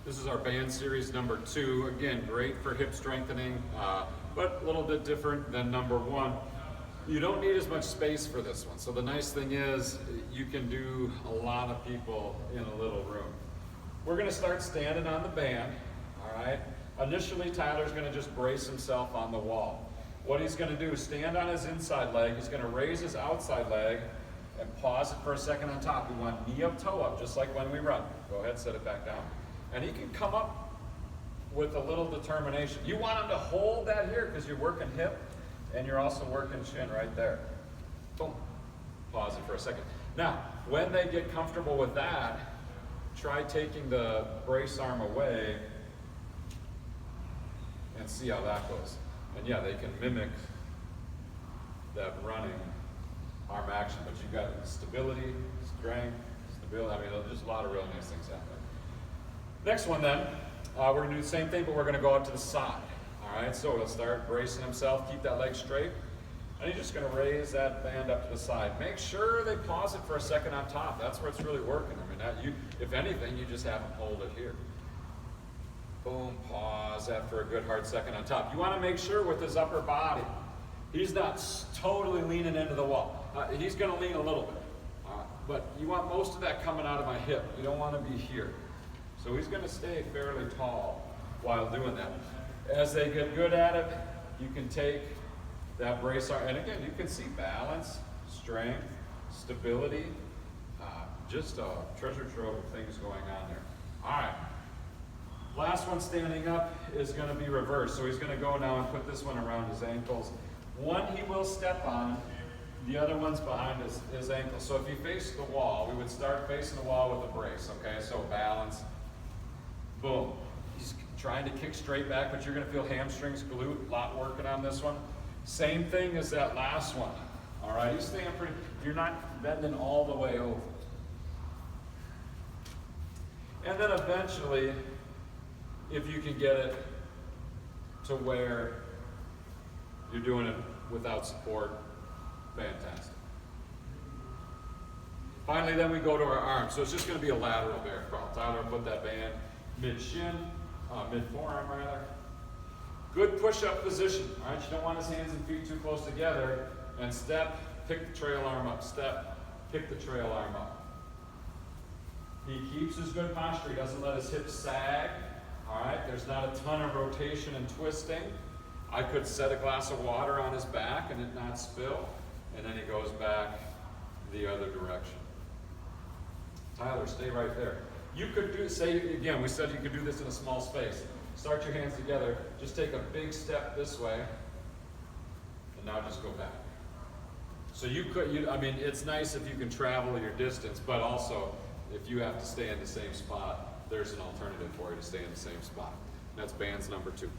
This is our band series number 2. Again, great for hip strengthening, but a little bit different than number 1. You don't need as much space for this one. So the nice thing is you can do a lot of people in a little room. We're gonna start standing on the band, all right? Initially, Tyler's gonna just brace himself on the wall. What he's gonna do is stand on his inside leg. He's gonna raise his outside leg and pause it for a second on top. We want knee up, toe up, just like when we run. Go ahead, set it back down. And he can come up with a little determination. You want him to hold that here because you're working hip and you're also working shin right there. Boom. Pause it for a second. Now, when they get comfortable with that, try taking the brace arm away and see how that goes. And yeah, they can mimic that running arm action, but you've got stability, strength, stability. I mean, there's a lot of really nice things happening. Next one then, we're gonna do the same thing, but we're gonna go out to the side. All right, so he'll start bracing himself, keep that leg straight, and he's just gonna raise that band up to the side. Make sure they pause it for a second on top. That's where it's really working. I mean, if anything, you just have him hold it here. Boom, pause after a good hard second on top. You wanna make sure with his upper body, he's not totally leaning into the wall. He's gonna lean a little bit, but you want most of that coming out of my hip. You don't wanna be here. So he's gonna stay fairly tall while doing that. As they get good at it, you can take that brace arm, and again, you can see balance, strength, stability, just a treasure trove of things going on there. All right, last one standing up is gonna be reversed. So he's gonna go now and put this one around his ankles. One he will step on, the other one's behind his ankle. So if he faced the wall, we would start facing the wall with a brace, okay? So balance, boom. He's trying to kick straight back, but you're gonna feel hamstrings, glute, a lot working on this one. Same thing as that last one, all right? He's staying pretty, you're not bending all the way over. And then eventually, if you can get it to where you're doing it without support, fantastic. Finally, then we go to our arms. So it's just going to be a lateral bear crawl. Tyler will put that band mid-shin, mid-forearm rather. Good push-up position, all right? You don't want his hands and feet too close together. And step, pick the trail arm up. Step, pick the trail arm up. He keeps his good posture. He doesn't let his hips sag, all right? There's not a ton of rotation and twisting. I could set a glass of water on his back and it not spill, and then he goes back the other direction. Tyler, stay right there. You could do, say again, we said you could do this in a small space. Start your hands together, just take a big step this way, and now just go back. So you could, I mean, it's nice if you can travel your distance, but also if you have to stay in the same spot, there's an alternative for you to stay in the same spot. That's bands number 2.